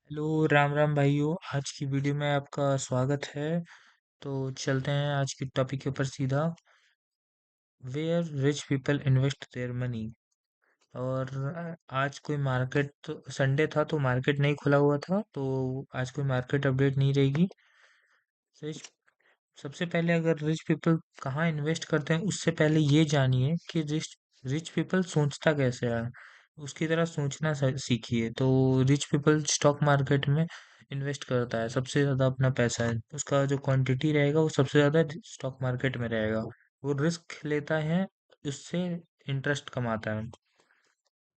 Hello Ram Ram भाइयों। आज की वीडियो में आपका स्वागत है। तो चलते हैं आज की टॉपिक के ऊपर सीधा। Where rich people invest their money. और आज कोई मार्केट तो संडे था तो मार्केट नहीं खुला हुआ था, तो आज कोई मार्केट अपडेट नहीं रहेगी। रिच सबसे पहले अगर रिच पीपल कहाँ इन्वेस्ट करते हैं उससे पहले ये जानिए कि रिच रिच पीपल सोचता कैसे है। उसकी तरह सोचना सीखिए। तो रिच पीपल स्टॉक मार्केट में इन्वेस्ट करता है, सबसे ज्यादा अपना पैसा है उसका जो क्वांटिटी रहेगा वो सबसे ज्यादा स्टॉक मार्केट में रहेगा। वो रिस्क लेता है, उससे इंटरेस्ट कमाता है।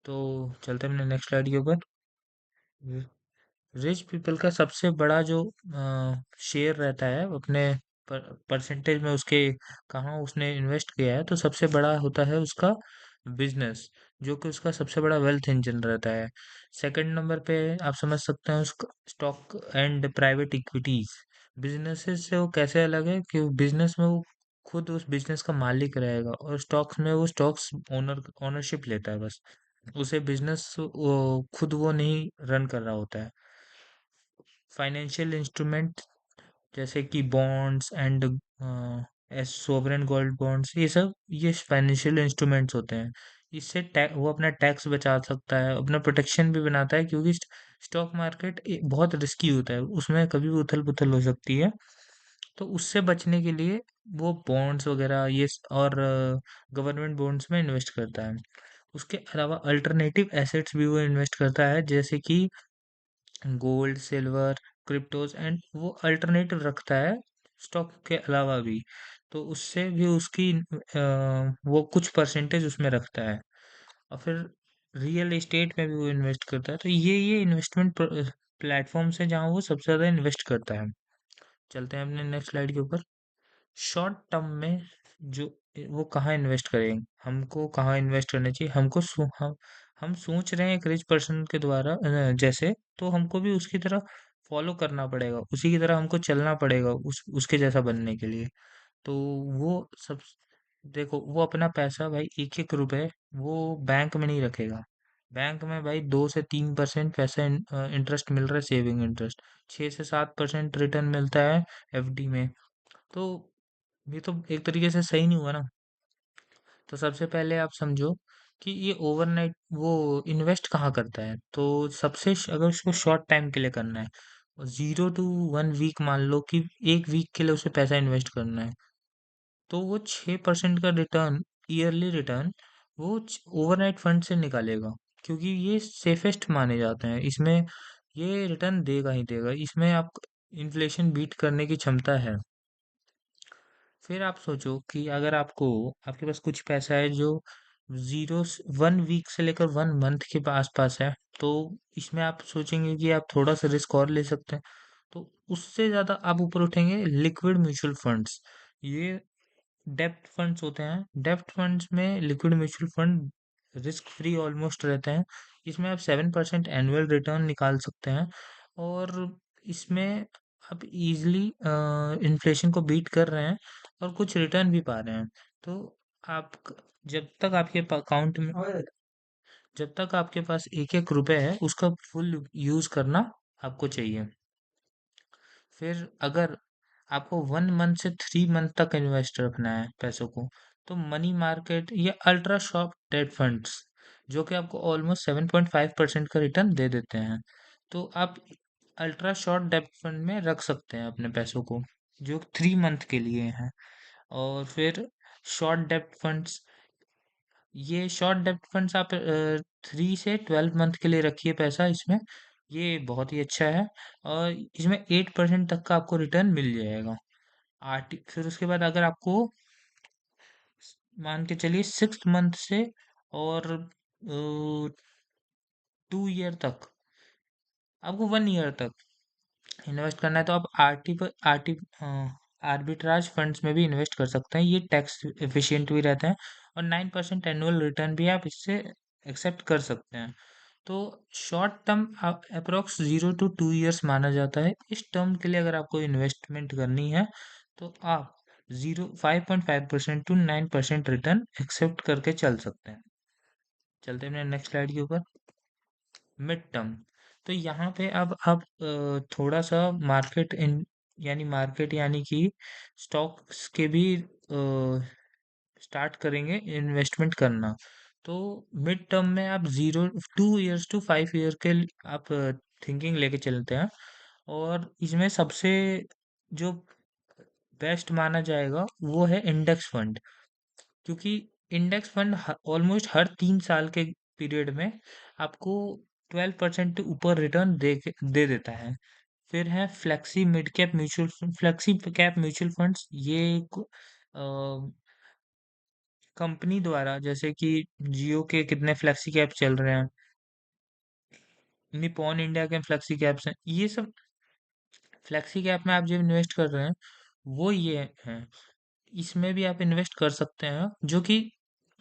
तो चलते हैं अपने नेक्स्ट स्लाइड के ऊपर। रिच पीपल का सबसे बड़ा जो शेयर रहता है अपने परसेंटेज में उसके, कहाँ उसने इन्वेस्ट किया है, तो सबसे बड़ा होता है उसका बिजनेस, जो कि उसका सबसे बड़ा वेल्थ इंजन रहता है। सेकंड नंबर पे आप समझ सकते हैं उसका stock and private equities. Businesses से वो कैसे अलग है कि बिजनेस में वो खुद उस बिजनेस का मालिक रहेगा, और स्टॉक्स में वो स्टॉक्स ओनरशिप लेता है बस। उसे बिजनेस खुद वो नहीं रन कर रहा होता है। फाइनेंशियल इंस्ट्रूमेंट जैसे कि bonds and S sovereign gold bonds, ये सब ये फाइनेंशियल इंस्ट्रूमेंट्स होते हैं। इससे वो अपना टैक्स बचा सकता है, अपना प्रोटेक्शन भी बनाता है, क्योंकि स्टॉक मार्केट बहुत रिस्की होता है, उसमें कभी भी उथल पुथल हो सकती है। तो उससे बचने के लिए वो बॉन्ड्स वगैरह और गवर्नमेंट बॉन्ड्स में इन्वेस्ट करता है। उसके अलावा अल्टरनेटिव एसेट्स भी वो इन्वेस्ट करता है, जैसे कि गोल्ड सिल्वर क्रिप्टोज, एंड वो अल्टरनेटिव रखता है स्टॉक के अलावा भी। तो उससे भी उसकी वो कुछ परसेंटेज उसमें रखता है। और फिर रियल एस्टेट में भी वो इन्वेस्ट करता है। तो ये इन्वेस्टमेंट प्लेटफॉर्म्स है जहाँ वो सबसे ज़्यादा इन्वेस्ट करता है। चलते हैं अपने नेक्स्ट स्लाइड के ऊपर। शॉर्ट टर्म में जो वो कहाँ इन्वेस्ट करें, हमको कहाँ इन्वेस्ट करना चाहिए, हम सोच रहे हैं एक रिच पर्सन के द्वारा जैसे, तो हमको भी उसकी तरह फॉलो करना पड़ेगा, उसी की तरह हमको चलना पड़ेगा उसके जैसा बनने के लिए। तो वो सब देखो, वो अपना पैसा भाई एक एक रुपए वो बैंक में नहीं रखेगा। बैंक में भाई 2 से 3% पैसा इंटरेस्ट मिल रहा है, सेविंग इंटरेस्ट 6 से 7% रिटर्न मिलता है एफडी में। तो ये तो एक तरीके से सही नहीं हुआ ना। तो सबसे पहले आप समझो कि ये ओवरनाइट वो इन्वेस्ट कहाँ करता है। तो अगर उसको शॉर्ट टाइम के लिए करना है, 0 to 1 वीक, मान लो कि एक वीक के लिए उसे पैसा इन्वेस्ट करना है, तो वो 6% का रिटर्न, ईयरली रिटर्न, वो ओवरनाइट फंड से निकालेगा, क्योंकि ये सेफेस्ट माने जाते हैं। इसमें ये रिटर्न देगा ही देगा, इसमें आप इन्फ्लेशन बीट करने की क्षमता है। फिर आप सोचो कि अगर आपके पास कुछ पैसा है जो 1 वीक से लेकर 1 मंथ के आसपास है, तो इसमें आप सोचेंगे कि आप थोड़ा सा रिस्क और ले सकते हैं। तो उससे ज्यादा आप ऊपर उठेंगे लिक्विड म्यूचुअल फंड्स। ये डेप्ट फंड्स होते हैं। डेप्ट फंड्स में liquid mutual fund risk free almost रहते हैं। इसमें आप 7% एनुअल रिटर्न निकाल सकते हैं, और इसमें आप इजीली इन्फ्लेशन को बीट कर रहे हैं और कुछ रिटर्न भी पा रहे हैं। तो आप जब तक आपके अकाउंट में जब तक आपके पास एक एक रुपए है, उसका फुल यूज करना आपको चाहिए। फिर अगर आपको 1 मंथ से 3 मंथ तक इन्वेस्ट रखना है पैसों को, तो मनी मार्केट या अल्ट्रा शॉर्ट डेट फंड्स, जो कि आपको ऑलमोस्ट 7.5% का रिटर्न दे देते हैं, तो आप अल्ट्रा शॉर्ट डेट फंड में रख सकते हैं अपने पैसों को, जो 3 मंथ के लिए हैं। और फिर शॉर्ट डेप्ट फंड्स, ये शॉर्ट डेप्ट फंड्स आप 3 से 12 मंथ के लिए रखिए पैसा इसमें। ये बहुत ही अच्छा है, और इसमें 8% तक का आपको रिटर्न मिल जाएगा। फिर उसके बाद अगर आपको मान के चलिए 6 मंथ से और 2 ईयर तक, आपको 1 ईयर तक इन्वेस्ट करना है, तो आप आर्बिट्राज फंड्स में भी इन्वेस्ट कर सकते हैं। ये टैक्स एफिशिएंट भी रहते हैं, और 9% एनुअल रिटर्न भी आप इससे एक्सेप्ट कर सकते हैं। तो short term approx 0 to 2 years माना जाता है। इस टर्म के लिए अगर आपको इन्वेस्टमेंट करनी है, तो आप 5.5% to 9% रिटर्न एक्सेप्ट करके चल सकते हैं। चलते हैं नेक्स्ट स्लाइड के ऊपर। मिड टर्म, तो यहाँ पे अब आप थोड़ा सा मार्केट इन यानी मार्केट यानी कि स्टॉक्स के भी स्टार्ट करेंगे इन्वेस्टमेंट करना। तो मिड टर्म में आप 2 इयर्स टू 5 ईयर के आप थिंकिंग लेके चलते हैं। और इसमें सबसे जो बेस्ट माना जाएगा वो है इंडेक्स फंड। क्योंकि इंडेक्स फंड ऑलमोस्ट हर 3 साल के पीरियड में आपको 12% ऊपर रिटर्न दे देता है। फिर है फ्लेक्सी कैप म्यूचुअल फंड्स। ये कंपनी द्वारा, जैसे कि जियो के कितने फ्लेक्सी कैप चल रहे हैं, निपॉन इंडिया के फ्लेक्सी कैप्स हैं, ये सब फ्लेक्सी कैप में आप जो इन्वेस्ट कर रहे हैं वो ये हैं। इसमें भी आप इन्वेस्ट कर सकते हैं जो कि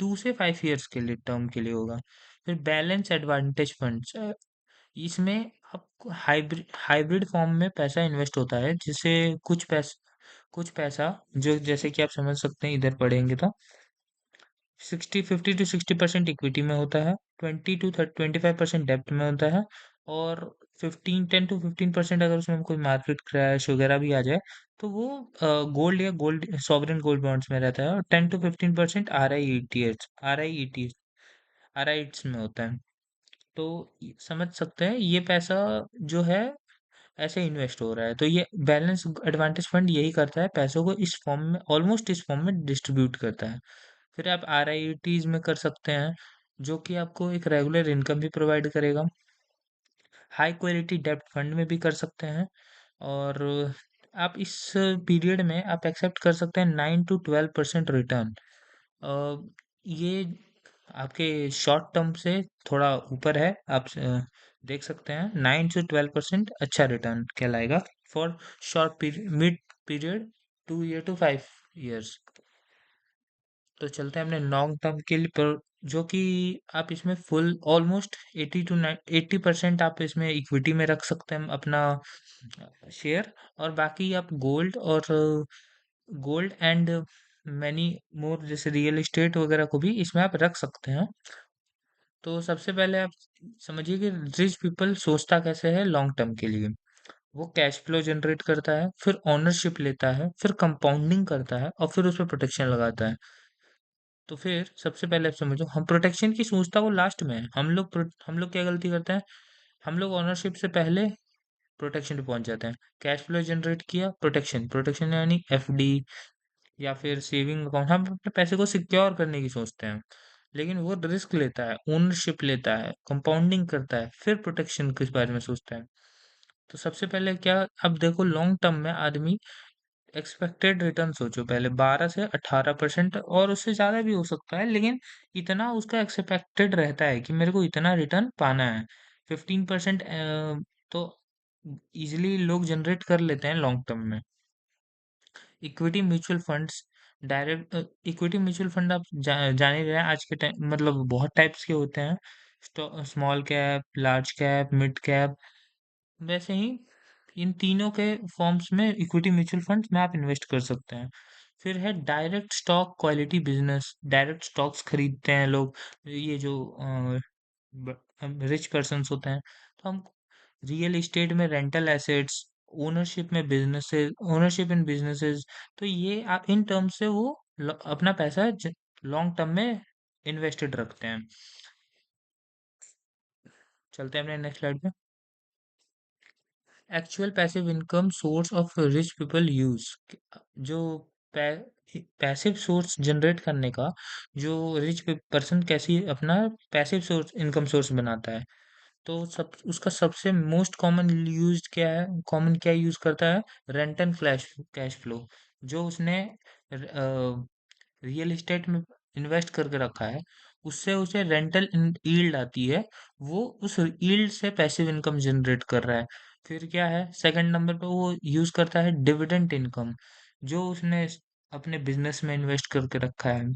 2 से 5 इयर्स के लिए टर्म के लिए होगा। फिर बैलेंस एडवांटेज फंड्स, इसमें आपको हाइब्रिड हाइब्रिड फॉर्म में पैसा इन्वेस्ट होता है, जिससे कुछ पैसा जो जैसे कि आप समझ सकते हैं इधर पढ़ेंगे तो 50 to 60% इक्विटी में होता है, 25% डेब्ट में होता है, और 10 to 15% अगर उसमें कोई मार्केट क्रैश वगैरह भी आ जाए तो वो गोल्ड या गोल्ड सॉवरेन गोल्ड बॉन्ड्स में रहता है, और 10 to 15% आर आई में होता है। तो समझ सकते हैं ये पैसा जो है ऐसे इन्वेस्ट हो रहा है। तो ये बैलेंस एडवांटेज फंड यही करता है, पैसों को इस फॉर्म में, ऑलमोस्ट इस फॉर्म में डिस्ट्रीब्यूट करता है। फिर आप आरआईटीज में कर सकते हैं, जो कि आपको एक रेगुलर इनकम भी प्रोवाइड करेगा। हाई क्वालिटी डेब्ट फंड में भी कर सकते हैं। और आप इस पीरियड में आप एक्सेप्ट कर सकते हैं 9 to 12% रिटर्न। ये आपके शॉर्ट टर्म से थोड़ा ऊपर है। आप देख सकते हैं 9 से 12% अच्छा रिटर्न कहलाएगा for short period, mid period, 2 year to 5 years। तो चलते हैं अपने लॉन्ग टर्म के लिए पर, जो कि आप इसमें फुल ऑलमोस्ट 80% आप इसमें इक्विटी में रख सकते हैं अपना शेयर, और बाकी आप गोल्ड एंड मैनी मोर जैसे रियल एस्टेट वगैरह को भी इसमें आप रख सकते हैं। तो सबसे पहले आप समझिए कि रिच पीपल सोचता कैसे है लॉन्ग टर्म के लिए। वो कैश फ्लो जनरेट करता है, फिर ओनरशिप लेता है, फिर कंपाउंडिंग करता है, और फिर उस पर प्रोटेक्शन लगाता है। तो फिर सबसे पहले आप समझो, हम प्रोटेक्शन की सोचता वो लास्ट में है। हम लोग क्या गलती करते हैं, हम लोग ओनरशिप से पहले प्रोटेक्शन पे पहुंच जाते हैं। कैश फ्लो जनरेट किया, प्रोटेक्शन प्रोटेक्शन यानी एफडी या फिर सेविंग अकाउंट, हम अपने पैसे को सिक्योर करने की सोचते हैं। लेकिन वो रिस्क लेता है, ओनरशिप लेता है, कंपाउंडिंग करता है, फिर प्रोटेक्शन के बारे में सोचता है। तो सबसे पहले क्या, अब देखो लॉन्ग टर्म में आदमी एक्सपेक्टेड रिटर्न सोचो पहले, 12 से 18%, और उससे ज्यादा भी हो सकता है, लेकिन इतना उसका एक्सपेक्टेड रहता है कि मेरे को इतना रिटर्न पाना है। 15% तो इजिली लोग जनरेट कर लेते हैं लॉन्ग टर्म में। Equity mutual funds, direct equity mutual fund आप जान ही रहे हैं आज के टाइम, मतलब बहुत टाइप्स के होते हैं। Small cap, large cap, mid cap, वैसे ही इन तीनों के फॉर्म्स में इक्विटी म्यूचुअल फंड में आप इन्वेस्ट कर सकते हैं। फिर है direct stock quality business, direct stocks खरीदते हैं लोग, ये जो रिच पर्सन्स होते हैं। तो हम रियल एस्टेट में रेंटल एसेट्स, ओनरशिप इन बिजनेसेस। तो ये आप इन टर्म्स से वो अपना पैसा लॉन्ग टर्म में इन्वेस्टेड रखते हैं। चलते हैं अपने नेक्स्ट स्लाइड पे। Actual passive income source of rich people use, जो पैसिव सोर्स जनरेट करने का जो रिच पर्सन कैसी अपना पैसिव सोर्स इनकम सोर्स बनाता है। तो सब उसका सबसे मोस्ट कॉमन यूज क्या है, कॉमन क्या यूज करता है, rent and flash cash flow. जो उसने रियल एस्टेट में इन्वेस्ट करके रखा है, उससे उसे रेंटल यील्ड आती है, वो उस यील्ड से पैसिव इनकम जनरेट कर रहा है। फिर क्या है, सेकंड नंबर पे वो यूज करता है डिविडेंड इनकम, जो उसने अपने बिजनेस में इन्वेस्ट करके रखा है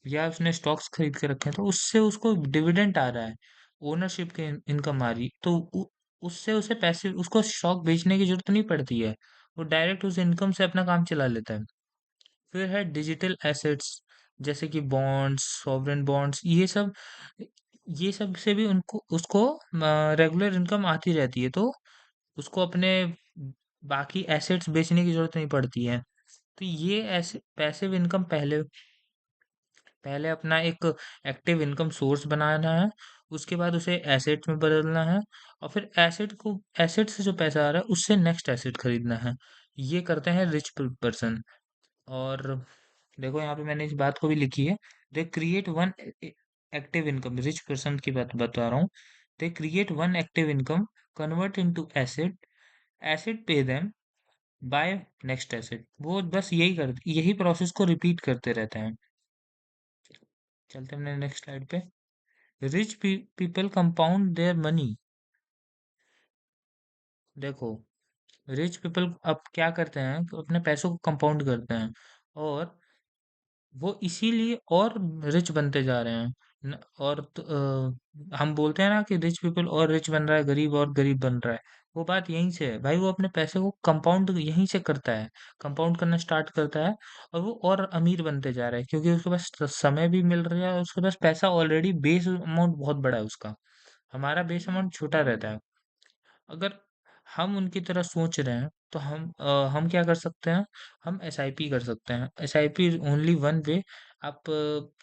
या उसने स्टॉक्स खरीद के रखे हैं, तो उससे उसको डिविडेंड आ रहा है, ओनरशिप की इनकम आ रही, तो उससे उसे पैसे, उसको स्टॉक बेचने की जरूरत नहीं पड़ती है, वो डायरेक्ट उस इनकम से अपना काम चला लेता है। फिर है डिजिटल एसेट्स, जैसे कि बॉन्ड्स, सॉवरेन बॉन्ड्स, ये सब ये सब से भी उनको उसको रेगुलर इनकम आती रहती है, तो उसको अपने बाकी एसेट्स बेचने की जरूरत नहीं पड़ती है। तो ये ऐसे पैसिव इनकम पहले पहले अपना एक एक्टिव इनकम सोर्स बनाना है, उसके बाद उसे एसेट में बदलना है, और फिर एसेट से जो पैसा आ रहा है उससे नेक्स्ट एसेट खरीदना है। ये करते हैं रिच पर्सन। और देखो यहाँ पे मैंने इस बात को भी लिखी है, they create one active income, rich person की बात बता रहा हूँ। They create one active income, convert into asset, asset pay them, buy next asset. वो बस यही प्रोसेस को रिपीट करते रहते हैं। चलते हैं नेक्स्ट स्लाइड पे। Rich people compound their money. देखो, रिच पीपल अब क्या करते हैं कि अपने पैसों को कंपाउंड करते हैं, और वो इसीलिए और रिच बनते जा रहे हैं। और हम बोलते हैं ना कि रिच पीपल और रिच बन रहा है, गरीब और गरीब बन रहा है। वो बात यहीं से है भाई, वो अपने पैसे को कंपाउंड यहीं से करता है, कंपाउंड करना स्टार्ट करता है, और वो और अमीर बनते जा रहा है, क्योंकि उसके पास समय भी मिल रहा है, और उसके पास पैसा ऑलरेडी, बेस अमाउंट बहुत बड़ा है उसका। हमारा बेस अमाउंट छोटा रहता है। अगर हम उनकी तरह सोच रहे हैं तो हम क्या कर सकते हैं, हम एसआईपी कर सकते हैं। SIP is only one way. आप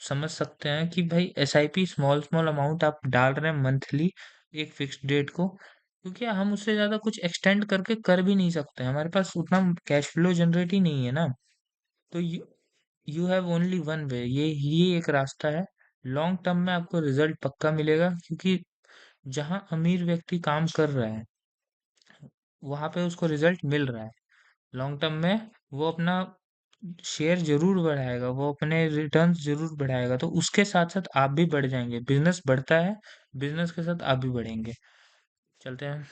समझ सकते हैं कि भाई एसआईपी स्मॉल स्मॉल अमाउंट आप डाल रहे हैं मंथली, एक फिक्स्ड डेट को, क्योंकि हम उससे ज्यादा कुछ एक्सटेंड करके कर भी नहीं सकते, हमारे पास उतना कैश फ्लो जनरेट ही नहीं है ना। तो you have only one way, ये एक रास्ता है। लॉन्ग टर्म में आपको रिजल्ट पक्का मिलेगा, क्योंकि जहाँ अमीर व्यक्ति काम कर रहा है वहां पे उसको रिजल्ट मिल रहा है। लॉन्ग टर्म में वो अपना शेयर जरूर बढ़ाएगा, वो अपने रिटर्न्स जरूर बढ़ाएगा, तो उसके साथ साथ आप भी बढ़ जाएंगे। बिजनेस बढ़ता है, बिजनेस के साथ आप भी बढ़ेंगे। चलते हैं,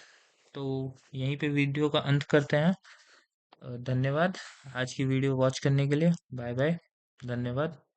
तो यहीं पे वीडियो का अंत करते हैं। धन्यवाद आज की वीडियो वॉच करने के लिए। Bye bye. धन्यवाद।